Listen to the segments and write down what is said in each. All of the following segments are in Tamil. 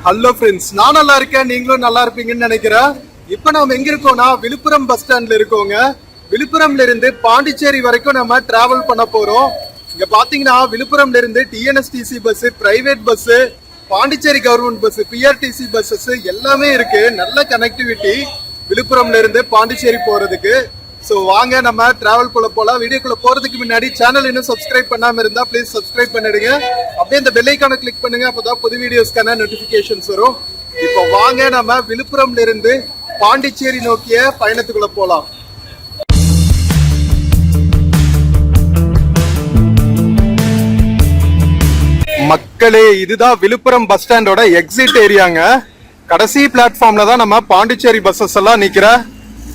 ஹலோ ஃப்ரெண்ட்ஸ், நான் நல்லா இருக்கேன், நீங்களும் நல்லா இருப்பீங்கன்னு நினைக்கிறேன். இப்போ நம்ம எங்க இருக்கோம்னா விழுப்புரம் பஸ் ஸ்டாண்ட்ல இருக்கோங்க. விழுப்புரம்ல இருந்து பாண்டிச்சேரி வரைக்கும் நம்ம டிராவல் பண்ண போறோம். இங்க பாத்தீங்கன்னா விழுப்புரம்ல இருந்து TNSTC bus, private bus, Pondicherry government bus, PRTC buses எல்லாமே இருக்கு. நல்ல கனெக்டிவிட்டி விழுப்புரம்ல இருந்து பாண்டிச்சேரி போறதுக்கு. ஸோ வாங்க நம்ம டிராவல்குள்ள போகலாம். வீடியோக்குள்ள போறதுக்கு முன்னாடி சேனல் இன்னும் சப்ஸ்கிரைப் பண்ணாம இருந்தா ப்ளீஸ் சப்ஸ்கிரைப் பண்ணிடுங்க. அப்படியே இந்த பெல் ஐகானை கிளிக் பண்ணுங்க, அப்பதான் புது வீடியோஸ்க்கான நோட்டிபிகேஷன்ஸ் வரும். இப்போ வாங்க நம்ம விழுப்புரம்ல இருந்து பாண்டிச்சேரி நோக்கிய பயணத்துக்குள்ள போலாம். மக்களே, இதுதான் விழுப்புரம் பஸ் ஸ்டாண்டோட எக்ஸிட் ஏரியாங்க. கடைசி பிளாட்ஃபார்ம்ல தான் நம்ம பாண்டிச்சேரி பஸ்ஸஸ் எல்லாம் நிக்கிற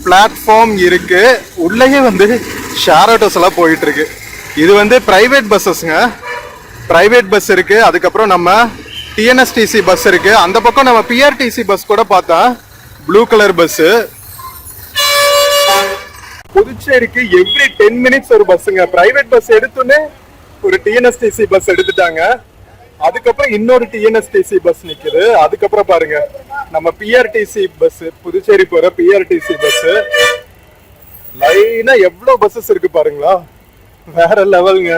பிளாட்ஃபார்ம் இருக்கு. உள்ளேயே ஷேர் ஆட்டோஸ் எல்லாம் போயிட்டு இருக்கு. இது பிரைவேட் பஸ்ஸஸ்ங்க. பிரைவேட் பஸ் இருக்கு, அதுக்கப்புறம் நம்ம டிஎன்எஸ்டிசி பஸ் இருக்கு. அந்த பக்கம் நம்ம பிஆர்டிசி பஸ் கூட பார்த்தா ப்ளூ கலர் பஸ். புதுச்சேரிக்கு எவ்ரி 10 மினிட்ஸ் ஒரு பஸ்ஸுங்க. பிரைவேட் பஸ் எடுத்துன்னு ஒரு டிஎன்எஸ்டிசி பஸ் எடுத்துட்டாங்க. அதுக்கப்புறம் இன்னொரு டிஎன்எஸ்டிசி பஸ் நிக்குது. அதுக்கப்புறம் பாருங்க நம்ம பிஆர்டிசி பஸ், புதுச்சேரி போற பிஆர்டிசி பஸ். லைனா எவ்வளவு பஸ்ஸஸ் இருக்கு பாருங்களா, வேற லெவலுங்க.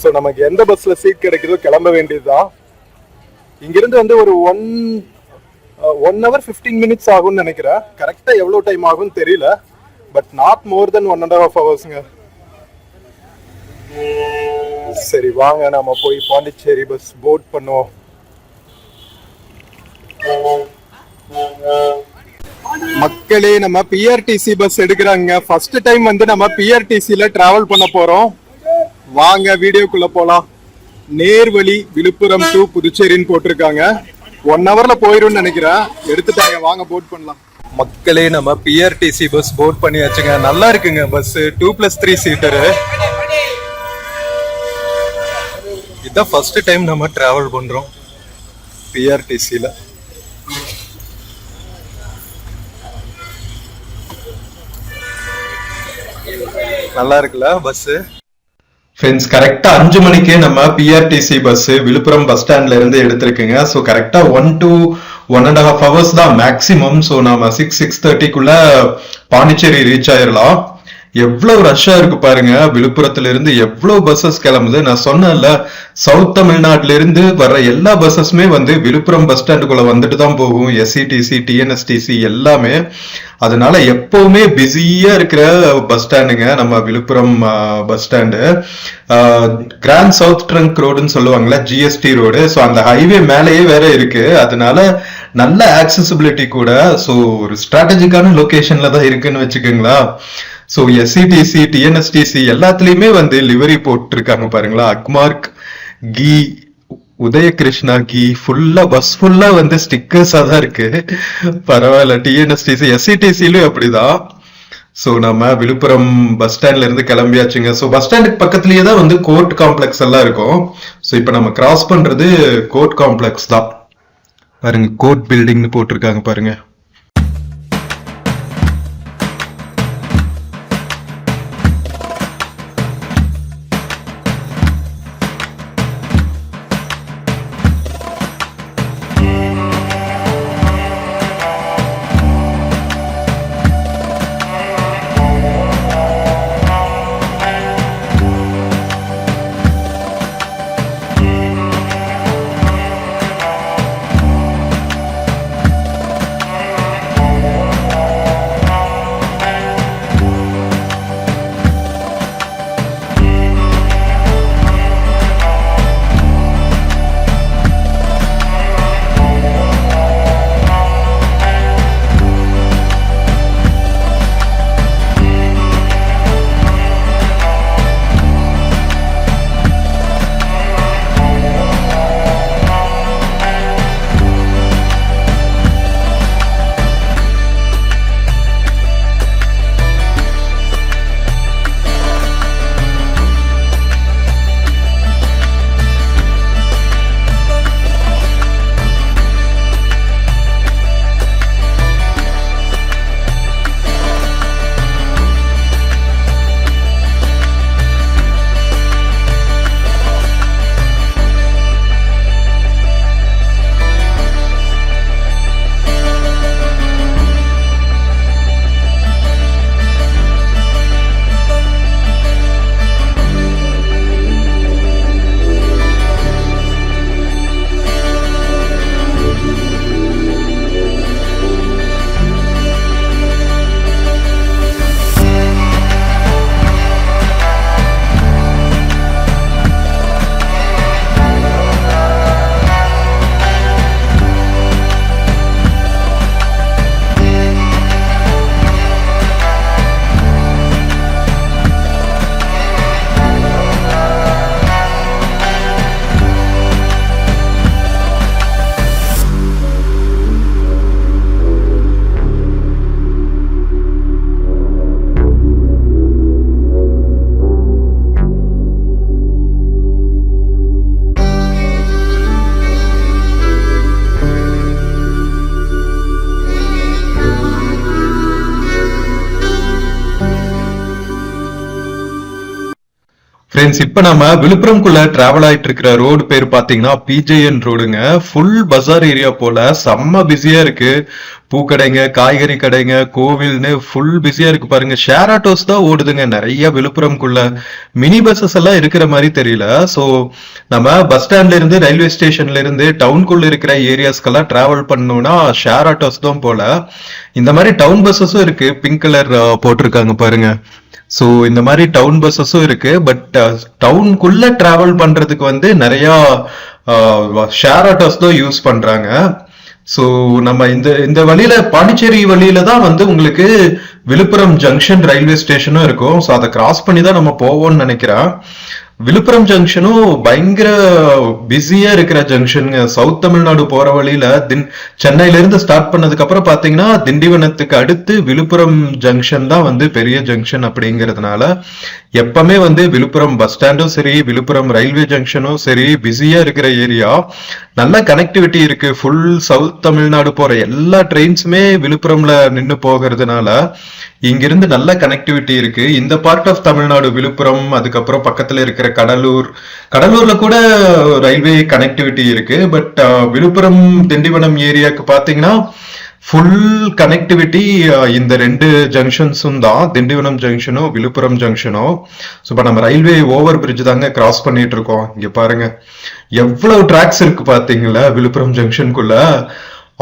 சோ நமக்கு எந்த பஸ்ல சீட் கிடைக்குதோ கிளம்ப வேண்டியதுதான். இங்கிருந்து ஒரு 1 hour 15 minutes ஆகும்னு நினைக்கிறேன். கரெக்டா எவ்வளவு டைம் ஆகும்னு தெரியல, but not more then 1.5 hours. சரி வாங்க நாம போய் பாண்டிச்சேரி பஸ் போர்ட் பண்ணுவோம். மக்களே, நம்ம பிஆர்டிசி பஸ் எடுக்கிறாங்க. ஃபர்ஸ்ட் டைம் நம்ம பிஆர்டிசில டிராவல் பண்ண போறோம். வாங்க வீடியோக்குள்ள போலாம். நேர்வழி விழுப்புரம் டு புதுச்சேரின்னு போட்டிருக்காங்க. 1 hourல போயிரும் நினைக்கிறேன். எடுத்துட்டாங்க, வாங்க போர்ட் பண்ணலாம். மக்களே, நம்ம பிஆர்டிசி பஸ் போர்ட் பண்ணியாச்சுங்க. நல்லா இருக்குங்க பஸ். 2+3 சீட்டரு. இதான் ஃபர்ஸ்ட் டைம் நம்ம டிராவல் பண்றோம் பிஆர்டிசில. நல்லா இருக்குல்ல பஸ். ஃப்ரெண்ட்ஸ், கரெக்டா 5 மணிக்கே நம்ம பிஆர்டிசி பஸ் விழுப்புரம் பஸ் ஸ்டாண்ட்ல இருந்து எடுத்திருக்குங்க. ஸோ கரெக்டா 1 to 1.5 hours தான் மேக்சிமம். ஸோ நாம 6:30க்குள்ள பாண்டிச்சேரி ரீச் ஆயிடலாம். எவ்வளவு ரஷ்ஷா இருக்கு பாருங்க. விழுப்புரத்துல இருந்து எவ்வளவு பஸ்ஸஸ் கிளம்புது. நான் சொன்னேன்ல, சவுத் தமிழ்நாட்டுல இருந்து வர்ற எல்லா பஸ்ஸஸுமே விழுப்புரம் பஸ் ஸ்டாண்டுக்குள்ள வந்துட்டு தான் போகும். எஸ்சிடிசி, டிஎன்எஸ்டிசி எல்லாமே. அதனால எப்பவுமே பிஸியா இருக்கிற பஸ் ஸ்டாண்டுங்க நம்ம Villupuram bus stand. Grand south trunk ரோடுன்னு சொல்லுவாங்கல்ல, ஜிஎஸ்டி ரோடு. ஸோ அந்த ஹைவே மேலேயே வேற இருக்கு. அதனால நல்ல ஆக்சசிபிலிட்டி கூட. ஸோ ஒரு ஸ்ட்ராட்டஜிக்கான லொகேஷன்ல தான் இருக்குன்னு வச்சுக்கோங்களா. ஸோ எஸ்சிடிசி, டிஎன்எஸ்டிசி எல்லாத்துலயுமே லிவரி போட்டிருக்காங்க பாருங்களா. அக்மார்க், கீ, உதயகிருஷ்ணா கீ, ஃபுல்லா பஸ் ஃபுல்லா ஸ்டிக்கர்ஸா தான் இருக்கு. பரவாயில்ல. டிஎன்எஸ்டிசி, எஸ்சிடிசிலயும் அப்படிதான். ஸோ நம்ம விழுப்புரம் பஸ் ஸ்டாண்ட்ல இருந்து கிளம்பியாச்சுங்க. ஸோ பஸ் ஸ்டாண்டுக்கு பக்கத்துலயே தான் கோர்ட் காம்ப்ளெக்ஸ் எல்லாம் இருக்கும். ஸோ இப்போ நம்ம கிராஸ் பண்றது கோர்ட் காம்ப்ளெக்ஸ் தான். பாருங்க, கோர்ட் பில்டிங்னு போட்டிருக்காங்க பாருங்க. ஃப்ரெண்ட்ஸ், இப்ப நம்ம விழுப்புரம்குள்ள டிராவல் ஆயிட்டு இருக்கிற ரோடு பேர் பாத்தீங்கன்னா பிஜேஎன் ரோடுங்க. ஃபுல் பஜார் ஏரியா போல செம்ம பிஸியா இருக்கு. பூக்கடைங்க, காய்கறி கடைங்க, கோவில்னு ஃபுல் பிஸியா இருக்கு பாருங்க. ஷேர் ஆட்டோஸ் தான் ஓடுதுங்க நிறைய விழுப்புரம்குள்ள. மினி பஸ்ஸஸ் எல்லாம் இருக்கிற மாதிரி தெரியல. சோ நம்ம பஸ் ஸ்டாண்ட்ல இருந்து, ரயில்வே ஸ்டேஷன்ல இருந்து டவுனுக்குள்ள இருக்கிற ஏரியாஸ்க்கெல்லாம் டிராவல் பண்ணணும்னா ஷேர் ஆட்டோஸ் தான் போல. இந்த மாதிரி டவுன் பஸ்ஸஸும் இருக்கு. பிங்க் கலர் போட்டிருக்காங்க பாருங்க. சோ இந்த மாதிரி டவுன் பஸ்ஸஸும் இருக்கு. பட் டவுனுக்குள்ள டிராவல் பண்றதுக்கு வந்து நிறைய ஷேர் ஆட்டோஸ் தான் யூஸ் பண்றாங்க. சோ நம்ம இந்த இந்த வழியில, பாண்டிச்சேரி வழியில தான் வந்து உங்களுக்கு விழுப்புரம் ஜங்ஷன் ரயில்வே ஸ்டேஷனும் இருக்கும். ஸோ அதை கிராஸ் பண்ணி தான் நம்ம போவோம்னு நினைக்கிறேன். விழுப்புரம் ஜங்ஷனும் பயங்கர பிஸியா இருக்கிற ஜங்ஷனுங்க. சவுத் தமிழ்நாடு போற வழியில சென்னையில இருந்து ஸ்டார்ட் பண்ணதுக்கு அப்புறம் பாத்தீங்கன்னா திண்டிவனத்துக்கு அடுத்து விழுப்புரம் ஜங்ஷன் தான் வந்து பெரிய ஜங்ஷன். அப்படிங்கறதுனால எப்பவுமே வந்து விழுப்புரம் பஸ் ஸ்டாண்டும் சரி, விழுப்புரம் ரயில்வே ஜங்ஷனும் சரி பிஸியா இருக்கிற ஏரியா. நல்ல கனெக்டிவிட்டி இருக்கு. ஃபுல் சவுத் தமிழ்நாடு போற எல்லா ட்ரெயின்ஸுமே விழுப்புரம்ல நின்று போகிறதுனால இங்கிருந்து நல்ல கனெக்டிவிட்டி இருக்கு. இந்த பார்ட் ஆஃப் தமிழ்நாடு விழுப்புரம், அதுக்கப்புறம் பக்கத்துல இருக்கிற கடலூர்ல கூட ரயில்வே கனெக்டிவிட்டி இருக்கு. பட் விழுப்புரம் திண்டிவனம் ஏரியாக்கு பாத்தீங்கன்னா ஃபுல் கனெக்டிவிட்டி இந்த ரெண்டு ஜங்ஷன்ஸும் தான், திண்டிவனம் ஜங்ஷனும் விழுப்புரம் ஜங்ஷனும். ஸோ இப்போ நம்ம ரயில்வே ஓவர் பிரிட்ஜ் தாங்க கிராஸ் பண்ணிட்டு இருக்கோம். இங்க பாருங்க எவ்வளவு டிராக்ஸ் இருக்கு பாத்தீங்களா விழுப்புரம் ஜங்ஷனுக்குள்ள.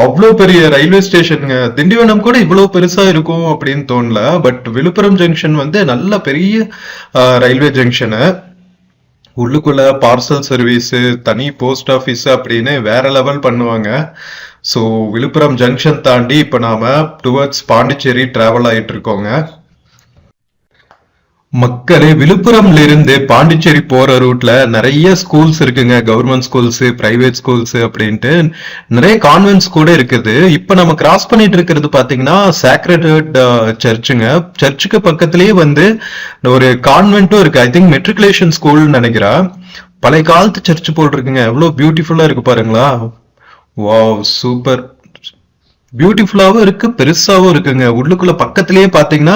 அவ்வளோ பெரிய ரயில்வே ஸ்டேஷனுங்க. திண்டிவனம் கூட இவ்வளவு பெருசா இருக்கும் அப்படின்னு தோணல. பட் விழுப்புரம் ஜங்ஷன் வந்து நல்ல பெரிய ரயில்வே ஜங்ஷனு. உள்ளுக்குள்ள பார்சல் சர்வீஸ், தனி போஸ்ட் ஆஃபீஸ் அப்படின்னு வேற லெவல் பண்ணுவாங்க. ஸோ விழுப்புரம் ஜங்ஷன் தாண்டி இப்போ நாம டுவர்ட்ஸ் பாண்டிச்சேரி டிராவல் ஆயிட்டு இருக்கோங்க. மக்களே, விழுப்புரம்ல இருந்து பாண்டிச்சேரி போற ரூட்ல நிறைய ஸ்கூல்ஸ் இருக்குங்க. கவர்மெண்ட் ஸ்கூல்ஸ், பிரைவேட் ஸ்கூல்ஸ் அப்படின்ட்டு நிறைய கான்வென்ட்ஸ் கூட இருக்குது. இப்ப நம்ம கிராஸ் பண்ணிட்டு இருக்கிறது பாத்தீங்கன்னா சேக்ரட் ஹார்ட் சர்ச்சுங்க. சர்ச்சுக்கு பக்கத்திலேயே வந்து ஒரு கான்வென்ட்டும் இருக்கு. ஐ திங்க் மெட்ரிகுலேஷன் ஸ்கூல்னு நினைக்கிறேன். பழைய காலத்து சர்ச் போல் இருக்குங்க. எவ்வளவு பியூட்டிஃபுல்லா இருக்கு பாருங்களா. Wow, super. பியூட்டிஃபுல்லாவும் இருக்கு, பெருசாவும் இருக்குங்க. உள்ளுக்குள்ள பக்கத்திலேயே பாத்தீங்கன்னா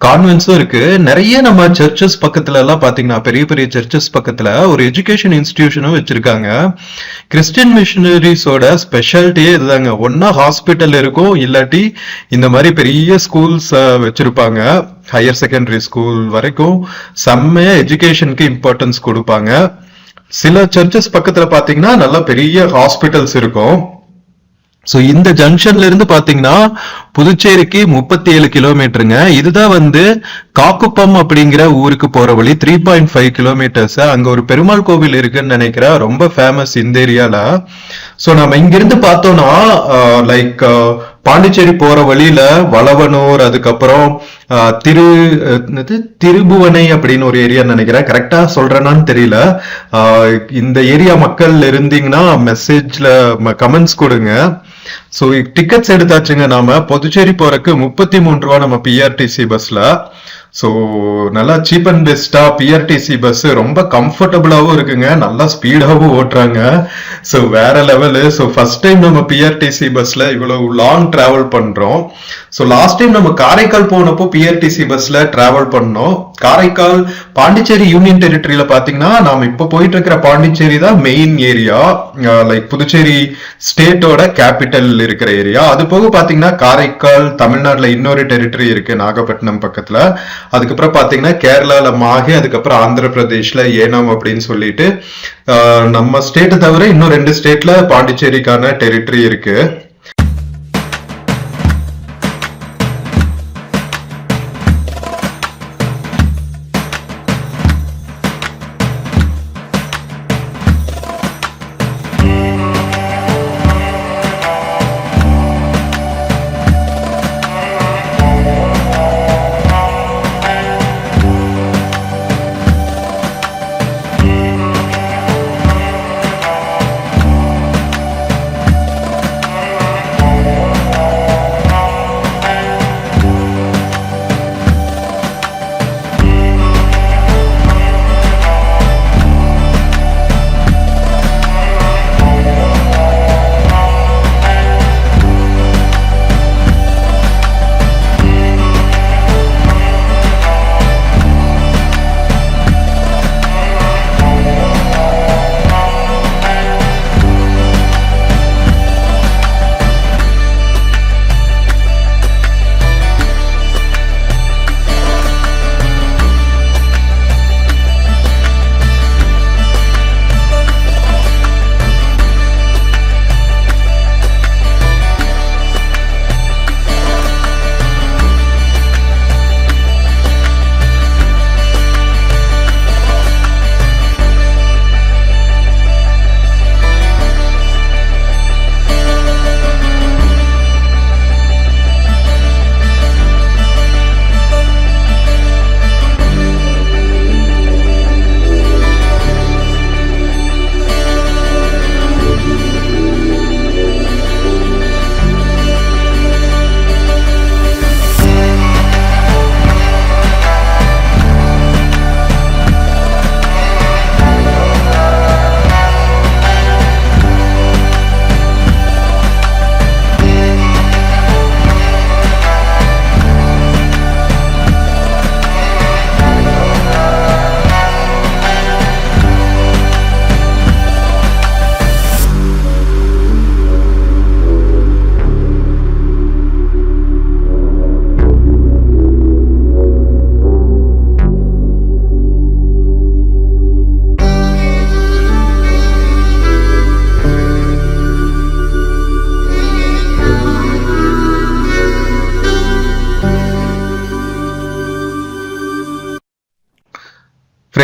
கான்வென்ட்ஸும் இருக்கு. நிறைய நம்ம சர்ச்சஸ் பக்கத்துல எல்லாம் பாத்தீங்கன்னா, பெரிய பெரிய சர்ச்சஸ் பக்கத்துல ஒரு எஜுகேஷன் இன்ஸ்டிடியூஷனும் வச்சிருக்காங்க. கிறிஸ்டியன் மிஷனரிஸோட ஸ்பெஷாலிட்டியே இதுதாங்க. ஒன்னா ஹாஸ்பிட்டல் இருக்கும், இல்லாட்டி இந்த மாதிரி பெரிய ஸ்கூல்ஸ் வச்சிருப்பாங்க. ஹையர் செகண்டரி ஸ்கூல் வரைக்கும் செம்மையா எஜுகேஷனுக்கு இம்பார்ட்டன்ஸ் கொடுப்பாங்க. சில சர்ச்சஸ் பக்கத்துல பாத்தீங்கன்னா நல்ல பெரிய ஹாஸ்பிட்டல்ஸ் இருக்கும். சோ இந்த ஜங்ஷன்ல இருந்து பாத்தீங்கன்னா புதுச்சேரிக்கு 37 கிலோமீட்டருங்க. இதுதான் வந்து காக்குப்பம் அப்படிங்கிற ஊருக்கு போற வழி. 3.5 கிலோமீட்டர்ஸ். அங்க ஒரு பெருமாள் கோவில் இருக்குன்னு நினைக்கிறேன், ரொம்ப ஃபேமஸ் இந்த ஏரியால. சோ நம்ம இங்கிருந்து பார்த்தோம்னா லைக் பாண்டிச்சேரி போற வழியில வளவனூர், அதுக்கப்புறம் திருபுவனை அப்படின்னு ஒரு ஏரியா நினைக்கிறேன். கரெக்டா சொல்றேனான்னு தெரியல. இந்த ஏரியா மக்கள் இருந்தீங்கன்னா மெசேஜ்ல கமெண்ட்ஸ் கொடுங்க. சோ டிக்கெட்ஸ் எடுத்தாச்சுங்க. நாம புதுச்சேரி போறதுக்கு 33 ரூபா நம்ம பிஆர்டிசி பஸ்ல. ஸோ நல்லா சீப் அண்ட் பெஸ்டா பிஆர்டிசி பஸ் ரொம்ப கம்ஃபர்டபுளாகவும் இருக்குங்க, நல்லா ஸ்பீடாகவும் ஓட்டுறாங்க. ஸோ வேற லெவலு. ஸோ ஃபர்ஸ்ட் டைம் நம்ம பிஆர்டிசி பஸ்ல இவ்வளவு லாங் டிராவல் பண்றோம். ஸோ லாஸ்ட் டைம் நம்ம காரைக்கால் போனப்போ பிஆர்டிசி பஸ்ல டிராவல் பண்ணோம். காரைக்கால் பாண்டிச்சேரி யூனியன் டெரிட்டரியில பாத்தீங்கன்னா நாம இப்போ போயிட்டு இருக்கிற பாண்டிச்சேரி தான் மெயின் ஏரியா, லைக் புதுச்சேரி ஸ்டேட்டோட கேபிட்டல் இருக்கிற ஏரியா. அது போக பாத்தீங்கன்னா காரைக்கால் தமிழ்நாட்டுல இன்னொரு டெரிட்டரி இருக்கு நாகப்பட்டினம் பக்கத்துல. அதுக்கப்புறம் பாத்தீங்கன்னா கேரளால மாஹே, அதுக்கப்புறம் ஆந்திர பிரதேஷ்ல ஏனம் அப்படின்னு சொல்லிட்டு நம்ம ஸ்டேட்டை தவிர இன்னும் 2 ஸ்டேட்ல பாண்டிச்சேரிக்கான டெரிட்டரி இருக்கு.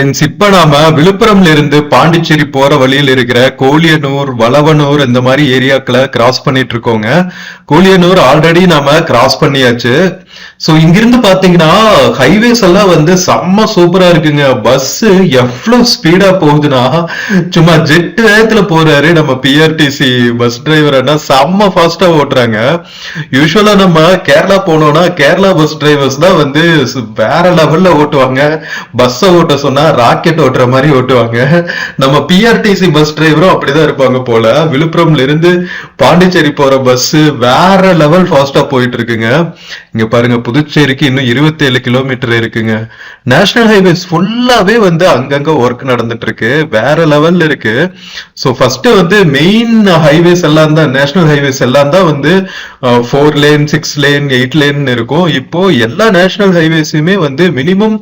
ஃப்ரெண்ட்ஸ், இப்ப நாம விழுப்புரம்ல இருந்து பாண்டிச்சேரி போற வழியில் இருக்கிற கோலியனூர், வளவனூர் இந்த மாதிரி ஏரியாக்களை கிராஸ் பண்ணிட்டு இருக்கோங்க. கோலியனூர் ஆல்ரெடி நாம கிராஸ் பண்ணியாச்சு. சோ இங்கிருந்து பாத்தீங்கன்னா ஹைவேஸ் எல்லாம் வந்து செம்ம சூப்பரா இருக்குங்க. பஸ் எவ்வளவு ஸ்பீடா போகுதுன்னா சும்மா ஜெட் வேகத்துல போறாரு நம்ம பிஆர்டிசி பஸ் டிரைவர். செம்ம ஃபாஸ்டா ஓட்டுறாங்க. யூஸ்வலா நம்ம கேரளா போனோம்னா கேரளா பஸ் டிரைவர்ஸ் தான் வந்து வேற லெவல்ல ஓட்டுவாங்க. பஸ் ஓட்ட சொன்னா ராக்கெட் ஓட்டுற மாதிரி ஓட்டுவாங்க. நம்ம பிஆர்டிசி பஸ் டிரைவரும் அப்படிதான் இருப்பாங்க போல. விழுப்புரம்ல இருந்து பாண்டிச்சேரி போற பஸ் வேற லெவல் ஃபாஸ்டா போயிட்டு இருக்குங்க. இங்க பாருங்க, புதுச்சேரிக்கு இன்னும் 27 கிலோமீட்டர் இருக்குங்க. நேஷனல் ஹைவேஸ் ஃபுல்லாவே வந்து அங்கங்க ஒர்க் நடந்துட்டு இருக்கு. வேற லெவல்ல இருக்கு. சோ ஃபர்ஸ்ட் வந்து மெயின் ஹைவேஸ் எல்லாம் தான், நேஷனல் ஹைவேஸ் எல்லாம் தான் வந்து 4 லேன் 6 லேன் 8 லேன் இருக்கும். இப்போ எல்லா நேஷனல் ஹைவேஸுமே வந்து மினிமம்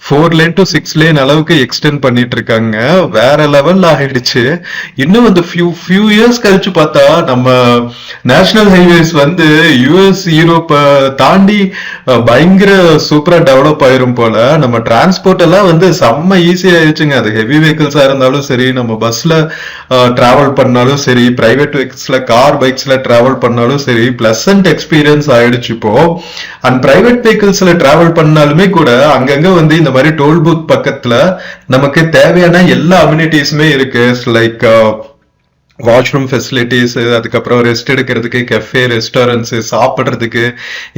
4 லேன் டு 6 லேன் அளவுக்கு எக்ஸ்டெண்ட் பண்ணிட்டு இருக்காங்க. வேற லெவல்ல ஆயிடுச்சு. இன்னும் வந்து ஃபியூ இயர்ஸ் கழிச்சு பார்த்தா நம்ம நேஷனல் ஹைவேஸ் வந்து யூஎஸ் யூரோப் தாண்டி பயங்கர சூப்பரா டெவலப் ஆயிரும் போல. நம்ம டிரான்ஸ்போர்ட் எல்லாம் வந்து செம்ம ஈஸி ஆயிடுச்சுங்க. அது ஹெவி வெஹிக்கிள்ஸா இருந்தாலும் சரி, நம்ம பஸ்ல டிராவல் பண்ணாலும் சரி, பிரைவேட் வெஹிக்கிள்ஸ்ல கார் பைக்ஸ்ல டிராவல் பண்ணாலும் சரி, பிளசன்ட் எக்ஸ்பீரியன்ஸ் ஆயிடுச்சு இப்போ. அண்ட் பிரைவேட் வெஹிக்கிள்ஸ்ல டிராவல் பண்ணாலுமே கூட அங்கங்க வந்து இந்த மாதிரி டோல் பூத் பக்கத்துல நமக்கு தேவையான எல்லா அம்யூனிட்டிஸுமே இருக்கு. லைக் வாஷ்ரூம் ஃபெசிலிட்டிஸ், அதுக்கப்புறம் ரெஸ்ட் எடுக்கிறதுக்கு கெஃபே, ரெஸ்டாரண்ட்ஸ், சாப்பிட்றதுக்கு,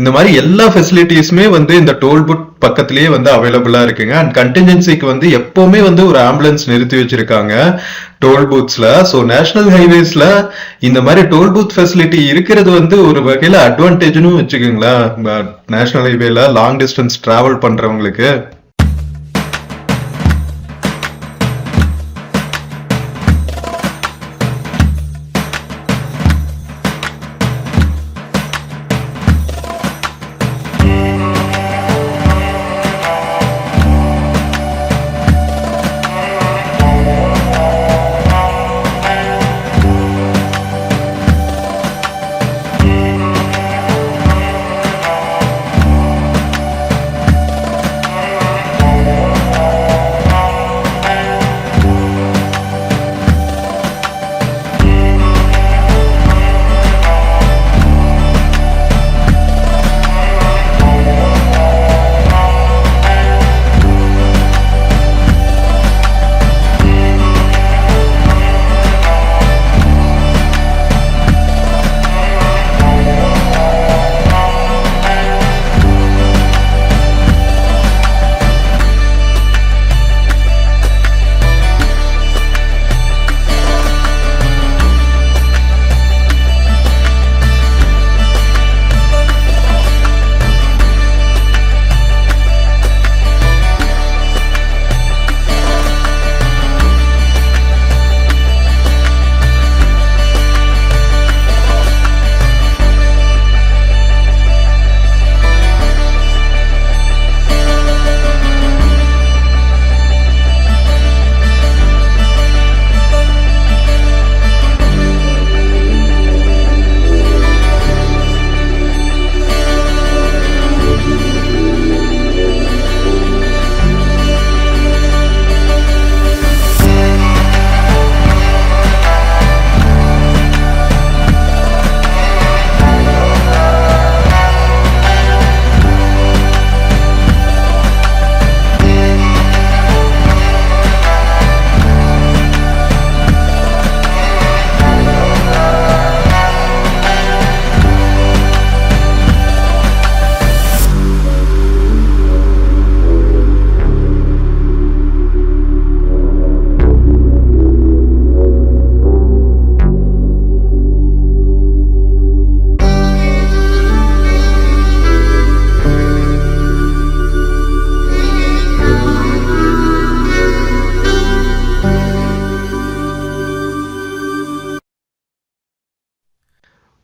இந்த மாதிரி எல்லா ஃபெசிலிட்டிஸுமே வந்து இந்த டோல் பூத் பக்கத்திலேயே வந்து அவைலபிளா இருக்குங்க. அண்ட் கண்டிஜென்சிக்கு வந்து எப்பவுமே வந்து ஒரு ஆம்புலன்ஸ் நிறுத்தி வச்சிருக்காங்க டோல் பூத்ஸ்ல. ஸோ நேஷனல் ஹைவேஸ்ல இந்த மாதிரி டோல் பூத் ஃபெசிலிட்டி இருக்கிறது வந்து ஒரு வகையில அட்வான்டேஜ்னு வச்சுக்கோங்களேன், நேஷனல் ஹைவேல லாங் டிஸ்டன்ஸ் டிராவல் பண்றவங்களுக்கு.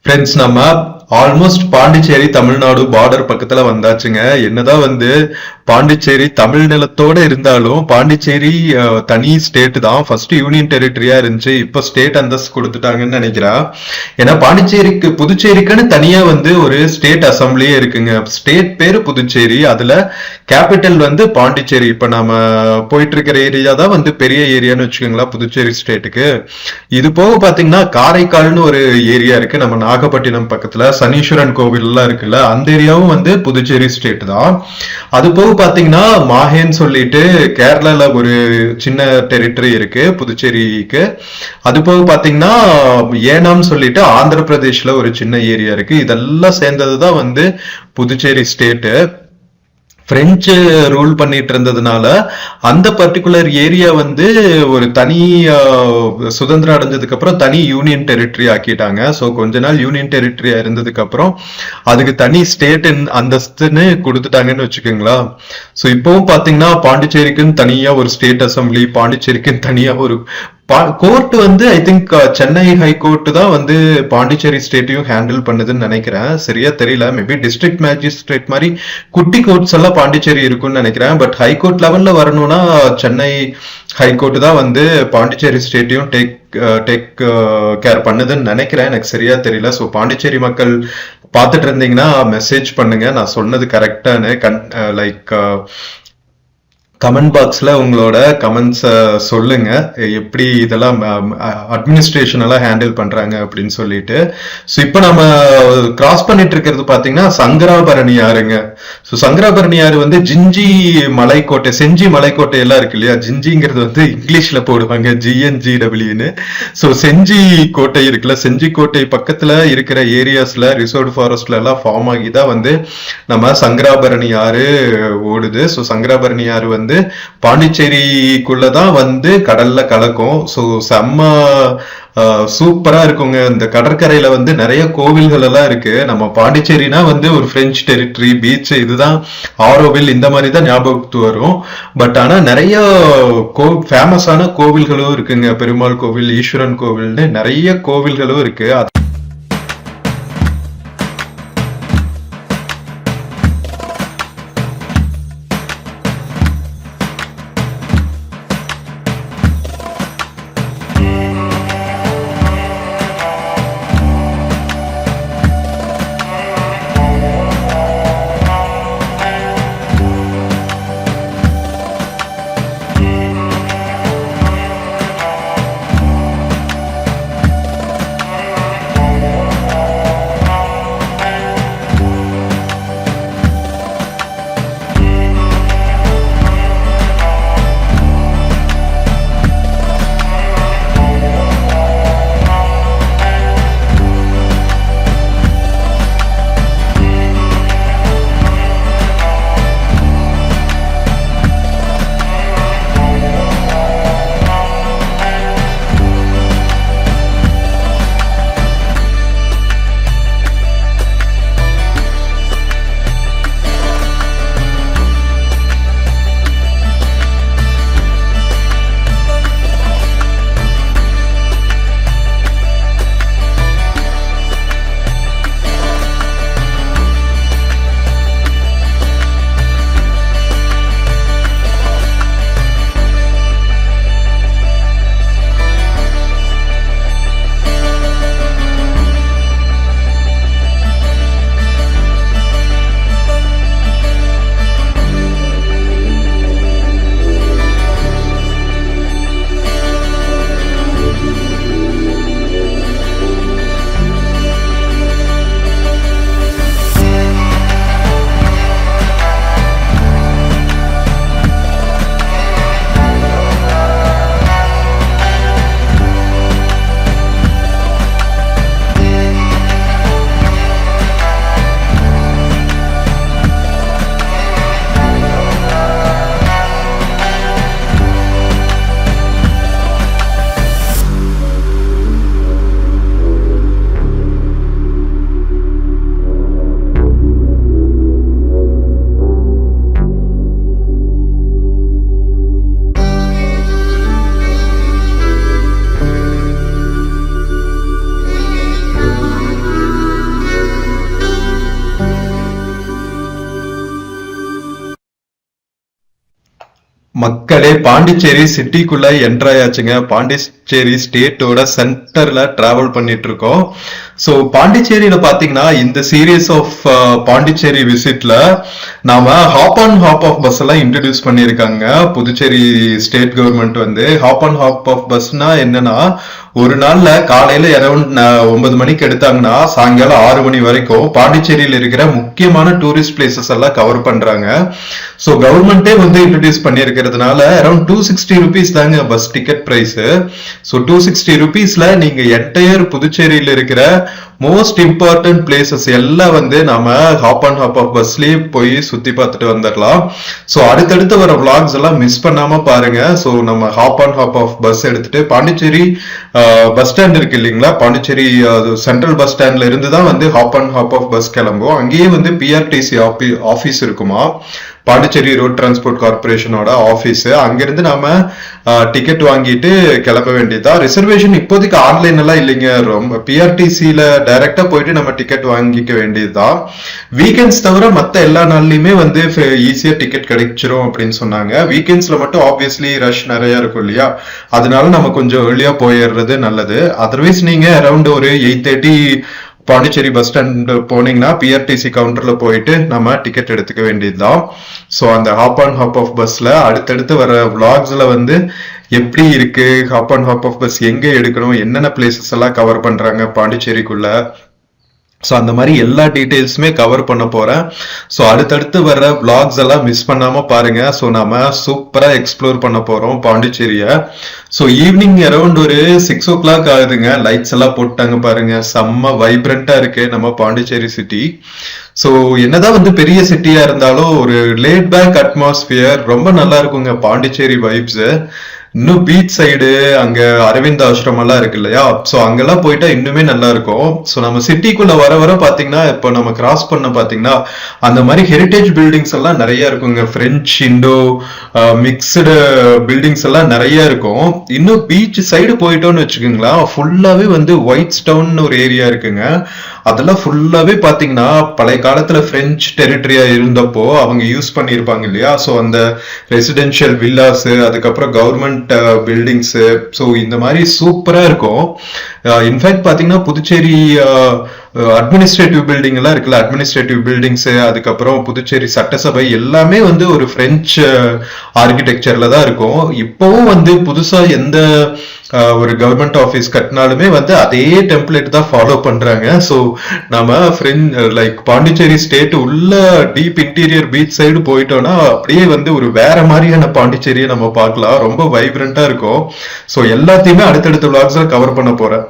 ஃப்ரெண்ட்ஸ், நம்ம ஆல்மோஸ்ட் பாண்டிச்சேரி தமிழ்நாடு பார்டர் பக்கத்துல வந்தாச்சுங்க. என்னதான் வந்து பாண்டிச்சேரி தமிழ் நிலத்தோட இருந்தாலும் பாண்டிச்சேரி தனி ஸ்டேட் தான். ஃபர்ஸ்ட் யூனியன் டெரிட்டரியா இருந்துச்சு, இப்ப ஸ்டேட் அந்தஸ்து கொடுத்துட்டாங்கன்னு நினைக்கிறேன். ஏன்னா பாண்டிச்சேரிக்கு புதுச்சேரிக்குன்னு தனியா வந்து ஒரு ஸ்டேட் அசம்பிளியே இருக்குங்க. ஸ்டேட் பேரு புதுச்சேரி, அதுல கேபிட்டல் வந்து பாண்டிச்சேரி. இப்ப நாம போயிட்டு இருக்கிற ஏரியா தான் வந்து பெரிய ஏரியான்னு வச்சுக்கோங்களா புதுச்சேரி ஸ்டேட்டுக்கு. இது போக பாத்தீங்கன்னா காரைக்கால்னு ஒரு ஏரியா இருக்கு நம்ம நாகப்பட்டினம் பக்கத்துல, சனீஸ்வரன் கோவில் எல்லாம் இருக்குல்ல, அந்த ஏரியாவும் வந்து புதுச்சேரி ஸ்டேட் தான். அது போக பாத்தீங்கன்னா மாஹேன்னு சொல்லிட்டு கேரளால ஒரு சின்ன டெரிட்டரி இருக்கு புதுச்சேரிக்கு. அது போக பாத்தீங்கன்னா ஏனாம் சொல்லிட்டு ஆந்திர பிரதேஷ்ல ஒரு சின்ன ஏரியா இருக்கு. இதெல்லாம் சேர்ந்ததுதான் வந்து புதுச்சேரி ஸ்டேட்டு. பிரெஞ்சு ரூல் பண்ணிட்டு இருந்ததுனால அந்த பர்டிகுலர் ஏரியா வந்து ஒரு தனி சுதந்திரம் அடைஞ்சதுக்கு அப்புறம் தனி யூனியன் டெரிட்டரி ஆக்கிட்டாங்க. ஸோ கொஞ்ச நாள் யூனியன் டெரிட்டரியா இருந்ததுக்கு அப்புறம் அதுக்கு தனி ஸ்டேட் அந்தஸ்துன்னு கொடுத்துட்டாங்கன்னு வச்சுக்கோங்களா. ஸோ இப்பவும் பாத்தீங்கன்னா பாண்டிச்சேரிக்குன்னு தனியா ஒரு ஸ்டேட் அசம்பிளி, பாண்டிச்சேரிக்குன்னு தனியா ஒரு கோர்ட் வந்து ஐ திங்க் சென்னை ஹைகோர்ட் தான் வந்து பாண்டிச்சேரி ஸ்டேட்டையும் ஹேண்டில் பண்ணுதுன்னு நினைக்கிறேன். சரியா தெரியல, மேபி டிஸ்ட்ரிக்ட் மேஜிஸ்ட்ரேட் மாதிரி குட்டி கோர்ட்ஸ் எல்லாம் பாண்டிச்சேரி இருக்கும்னு நினைக்கிறேன். பட் ஹைகோர்ட் லெவல்ல வரணும்னா சென்னை ஹைகோர்ட் தான் வந்து பாண்டிச்சேரி ஸ்டேட்டையும் டேக் கேர் பண்ணுதுன்னு நினைக்கிறேன். எனக்கு சரியா தெரியல. ஸோ பாண்டிச்சேரி மக்கள் பார்த்துட்டு இருந்தீங்கன்னா மெசேஜ் பண்ணுங்க, நான் சொன்னது கரெக்டானு. லைக் கமெண்ட் பாக்ஸ்ல உங்களோட கமெண்ட்ஸ் சொல்லுங்க, எப்படி இதெல்லாம் அட்மினிஸ்ட்ரேஷன் எல்லாம் ஹேண்டில் பண்றாங்க அப்படின்னு சொல்லிட்டு. ஸோ இப்போ நம்ம கிராஸ் பண்ணிட்டு இருக்கிறது பாத்தீங்கன்னா சங்கராபரணி ஆறுங்க. ஸோ சங்கராபரணி ஆறு வந்து ஜிஞ்சி மலைக்கோட்டை, செஞ்சி மலைக்கோட்டை எல்லாம் இருக்கு இல்லையா, ஜிஞ்சிங்கிறது வந்து இங்கிலீஷ்ல போடுவாங்க GNGWன்னு. ஸோ செஞ்சி கோட்டை இருக்குல்ல, செஞ்சி கோட்டை பக்கத்துல இருக்கிற ஏரியாஸ்ல ரிசர்வ் ஃபாரஸ்ட்ல எல்லாம் ஃபார்ம் ஆகி தான் வந்து நம்ம சங்கராபரணி ஆறு ஓடுது. ஸோ சங்கராபரணி ஆறு வந்து பாண்டிச்சேரிக்குள்ளதான் வந்து கடல்ல கலக்கும். ஸோ செம்ம சூப்பரா இருக்குங்க. இந்த கடற்கரையில வந்து நிறைய கோவில்கள் எல்லாம் இருக்கு. நம்ம பாண்டிச்சேரினா வந்து ஒரு பிரெஞ்சு டெரிட்டரி, பீச், இதுதான் ஆரோவில் இந்த மாதிரி தான் ஞாபகத்து வரும். பட் ஆனா நிறைய ஃபேமஸான கோவில்களும் இருக்குங்க. பெருமாள் கோவில், ஈஸ்வரன் கோவில்னு நிறைய கோவில்களும் இருக்கு. மக்களே பாண்டிச்சேரி சிட்டிக்குள்ள என்டர் ஆயாச்சுங்க. பாண்டிச்சேரி ஸ்டேட்டோட சென்டர்ல டிராவல் பண்ணிட்டு இருக்கோம். ஸோ பாண்டிச்சேரியில பாத்தீங்கன்னா இந்த சீரீஸ் ஆஃப் பாண்டிச்சேரி விசிட்ல நாம hop on hop off bus எல்லாம் இன்ட்ரடியூஸ் பண்ணியிருக்காங்க. புதுச்சேரி ஸ்டேட் கவர்மெண்ட் வந்து ஹாப் ஆன் ஹாப் ஆஃப் பஸ்னா என்னன்னா, ஒரு நாள்ல காலையில அரௌண்ட் 9 மணிக்கு எடுத்தாங்கன்னா சாயங்காலம் 6 மணி வரைக்கும் பாண்டிச்சேரியில இருக்கிற முக்கியமான டூரிஸ்ட் பிளேசஸ் எல்லாம் கவர் பண்றாங்க. ஸோ கவர்மெண்டே வந்து இன்ட்ரடியூஸ் பண்ணியிருக்கிறதுனால அரௌண்ட் 260 ருபீஸ் தாங்க பஸ் டிக்கெட் பிரைஸ். ஸோ 260 ருபீஸ்ல நீங்க என்டையர் புதுச்சேரியில இருக்கிற மோஸ்ட் இம்பார்ட்டன்ட் பிளேசஸ் எல்லாம் வந்து நாம ஹாப் அண்ட் ஹாப் ஆஃப் பஸ்லயே போய் சுத்தி பார்த்துட்டு வந்துடலாம். ஸோ அடுத்தடுத்து வர விளாக்ஸ் எல்லாம் மிஸ் பண்ணாம பாருங்க. ஸோ நம்ம hop and hop off bus எடுத்துட்டு பாண்டிச்சேரி பஸ் ஸ்டாண்ட் இருக்கு இல்லைங்களா, பாண்டிச்சேரி சென்ட்ரல் பஸ் ஸ்டாண்ட்ல இருந்து தான் வந்து hop and hop off bus கிளம்பும். அங்கேயே வந்து பிஆர்டிசி ஆபீஸ் இருக்குமா, பாண்டிச்சேரி ரோட் டிரான்ஸ்போர்ட் கார்பரேஷனோட ஆபீஸ். அங்கிருந்து நாம டிக்கெட் வாங்கிட்டு கிளம்ப வேண்டியதா. ரிசர்வேஷன் இப்போதைக்கு ஆன்லைன் எல்லாம் இல்லைங்க, ரொம்ப பிஆர்டிசில டைரக்டா போயிட்டு நம்ம டிக்கெட் வாங்கிக்க வேண்டியதுதான். வீக்கெண்ட்ஸ் தவிர மத்த எல்லா நாள்லயுமே வந்து ஈஸியா டிக்கெட் கிடைச்சிரும் அப்படின்னு சொன்னாங்க. வீக்கெண்ட்ஸ்ல மட்டும் ஆப்வியஸ்லி ரஷ் நிறைய இருக்கும் இல்லையா, அதனால நம்ம கொஞ்சம் ஏர்லியா போயிடுறது நல்லது. அதர்வைஸ் நீங்க அரௌண்ட் ஒரு 8:30 பாண்டிச்சேரி பஸ் ஸ்டாண்ட் போனீங்கன்னா பிஆர்டிசி கவுண்டர்ல போயிட்டு நம்ம டிக்கெட் எடுத்துக்க வேண்டியதுதான். ஸோ அந்த ஹாப் ஆன் ஹாப் ஆஃப் பஸ்ல அடுத்தடுத்து வர விளாக்ஸ்ல வந்து எப்படி இருக்கு, hop on hop off bus எங்க எடுக்கணும், என்னென்ன பிளேசஸ் எல்லாம் கவர் பண்றாங்க பாண்டிச்சேரிக்குள்ள, ஸோ அந்த மாதிரி எல்லா டீட்டெயில்ஸுமே கவர் பண்ண போறேன். ஸோ அடுத்தடுத்து வர்ற விளாக்ஸ் எல்லாம் மிஸ் பண்ணாம பாருங்க. ஸோ நம்ம சூப்பரா எக்ஸ்ப்ளோர் பண்ண போறோம் பாண்டிச்சேரிய. ஸோ ஈவினிங் அரௌண்ட் ஒரு 6 o'clock ஆகுதுங்க. லைட்ஸ் எல்லாம் போட்டாங்க பாருங்க, செம்ம வைப்ரண்டா இருக்கு நம்ம பாண்டிச்சேரி சிட்டி. ஸோ என்னதான் வந்து பெரிய சிட்டியா இருந்தாலும் ஒரு லேட் பேக் அட்மாஸ்பியர் ரொம்ப நல்லா இருக்குங்க பாண்டிச்சேரி வைப்ஸ். இன்னும் பீச் சைடு அங்க அரவிந்த் ஆசிரமம் எல்லாம் இருக்கு இல்லையா, சோ அங்கெல்லாம் போயிட்டா இன்னுமே நல்லா இருக்கும். சோ நம்ம சிட்டிக்குள்ள வர வர பாத்தீங்கன்னா இப்போ நம்ம கிராஸ் பண்ண பாத்தீங்கன்னா அந்த மாதிரி ஹெரிட்டேஜ் பில்டிங்ஸ் எல்லாம் நிறைய இருக்குங்க. பிரெஞ்சு இண்டோ மிக்சடு பில்டிங்ஸ் எல்லாம் நிறைய இருக்கும். இன்னும் பீச் சைடு போயிட்டோம்னு வச்சுக்கோங்களா, ஃபுல்லாவே வந்து ஒயிட் ஸ்டவுன் ஒரு ஏரியா இருக்குங்க. அதெல்லாம் ஃபுல்லாவே பாத்தீங்கன்னா பழைய காலத்துல பிரெஞ்சு டெரிட்டரியா இருந்தப்போ அவங்க யூஸ் பண்ணிருப்பாங்க இல்லையா, சோ அந்த ரெசிடென்ஷியல் வில்லாஸ், அதுக்கப்புறம் கவர்மெண்ட் பில்டிங்ஸ், ஸோ இந்த மாதிரி சூப்பரா இருக்கும். இன்ஃபேக்ட் பாத்தீங்கன்னா புதுச்சேரி அட்மினிஸ்ட்ரேட்டிவ் பில்டிங் எல்லாம் இருக்குல்ல, அட்மினிஸ்ட்ரேட்டிவ் பில்டிங்ஸ், அதுக்கப்புறம் புதுச்சேரி சட்டசபை எல்லாமே வந்து ஒரு பிரெஞ்சு ஆர்கிடெக்சர்ல தான் இருக்கும். இப்பவும் வந்து புதுசா எந்த ஒரு கவர்மெண்ட் ஆபீஸ் கட்டினாலுமே வந்து அதே டெம்ப்ளேட் தான் ஃபாலோ பண்றாங்க. ஸோ நம்ம லைக் பாண்டிச்சேரி ஸ்டேட் உள்ள டீப் இன்டீரியர் பீச் சைடு போயிட்டோம்னா அப்படியே வந்து ஒரு வேற மாதிரியான பாண்டிச்சேரியை நம்ம பார்க்கலாம். ரொம்ப வைப்ரண்டா இருக்கும். ஸோ எல்லாத்தையுமே அடுத்தடுத்த விளாக்ஸ்ல கவர் பண்ண போறேன்.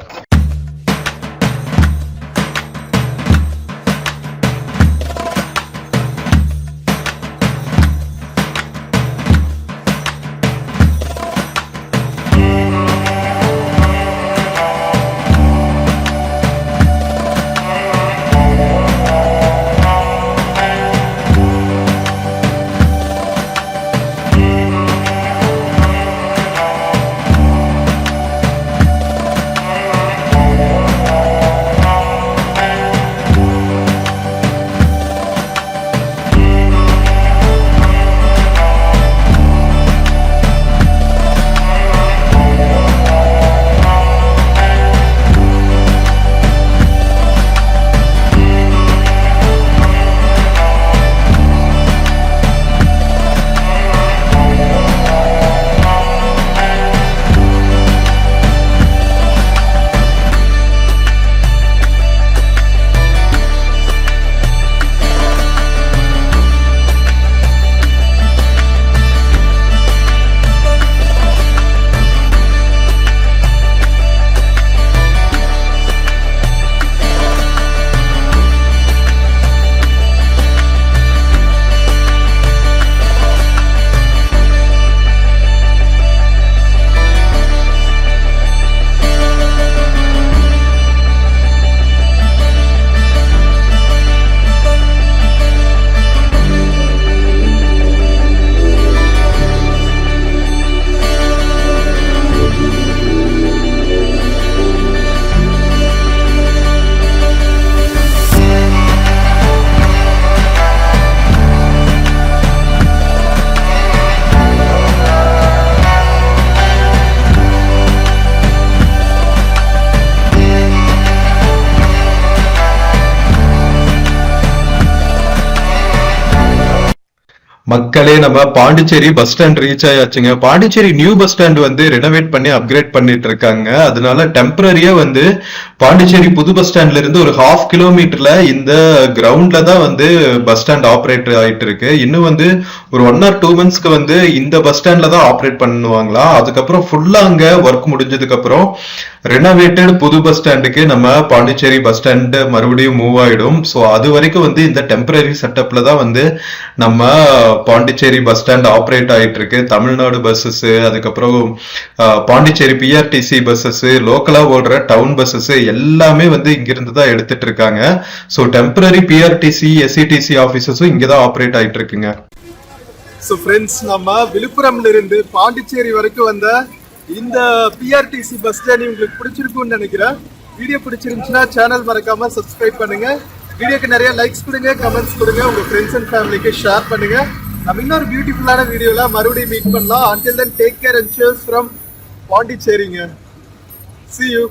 மக்களே நம்ம பாண்டிச்சேரி பஸ் ஸ்டாண்ட் ரீச் ஆயாச்சுங்க. பாண்டிச்சேரி நியூ பஸ் ஸ்டாண்ட் வந்து ரெனோவேட் பண்ணி அப்கிரேட் பண்ணிட்டு இருக்காங்க. அதனால டெம்பரரியா வந்து பாண்டிச்சேரி புது பஸ் ஸ்டாண்ட்ல இருந்து ஒரு 1/2 கிலோமீட்டர்ல இந்த கிரவுண்ட்ல தான் வந்து பஸ் ஸ்டாண்ட் ஆப்ரேட் ஆயிட்டு இருக்கு. இன்னும் வந்து ஒரு 1 or 2 monthsக்கு வந்து இந்த பஸ் ஸ்டாண்ட்ல தான் ஆப்ரேட் பண்ணுவாங்களா. அதுக்கப்புறம் ஃபுல்லா அங்க ஒர்க் முடிஞ்சதுக்கு அப்புறம் ரெனோவேட்டட் புது பஸ் ஸ்டாண்டுக்கு நம்ம பாண்டிச்சேரி பஸ் ஸ்டாண்ட் மறுபடியும் மூவ் ஆயிடும். ஸோ அது வரைக்கும் வந்து இந்த டெம்பரரி செட்டப்ல தான் வந்து நம்ம பாண்டிச்சேரி பஸ் ஸ்டாண்ட் ஆப்ரேட் ஆயிட்டு இருக்கு. தமிழ்நாடு பஸ்ஸஸ், அதுக்கப்புறம் பாண்டிச்சேரி பிஆர்டிசி பஸ்ஸஸ், லோக்கலா ஓடுற டவுன் பஸ்ஸஸ் எல்லாமே வந்து இங்கிருந்து தான் எடுத்துட்டு இருக்காங்க. ஸோ டெம்பரரி பிஆர்டிசி எஸ்சிடிசி ஆபீசஸும் இங்கதான் ஆப்ரேட் ஆயிட்டு இருக்குங்க. ஸோ ஃப்ரெண்ட்ஸ், நம்ம விழுப்புரம்ல இருந்து பாண்டிச்சேரி வரைக்கும் வந்த இந்த பிஆர்டிசி பஸ் ஜர்னி உங்களுக்கு பிடிச்சிருக்கும்னு நினைக்கிறேன். வீடியோ பிடிச்சிருந்துச்சுன்னா சேனல் மறக்காம சப்ஸ்கிரைப் பண்ணுங்க. வீடியோக்கு நிறைய லைக்ஸ் கொடுங்க, கமெண்ட்ஸ் கொடுங்க, உங்க ஃப்ரெண்ட்ஸ் அண்ட் ஃபேமிலிக்கு ஷேர் பண்ணுங்க. நம்ம இன்னொரு பியூட்டிஃபுல்லான வீடியோல மறுபடியும் மீட் பண்ணலாம். Until then, take care and cheers from பாண்டிச்சேரிங்க. See you.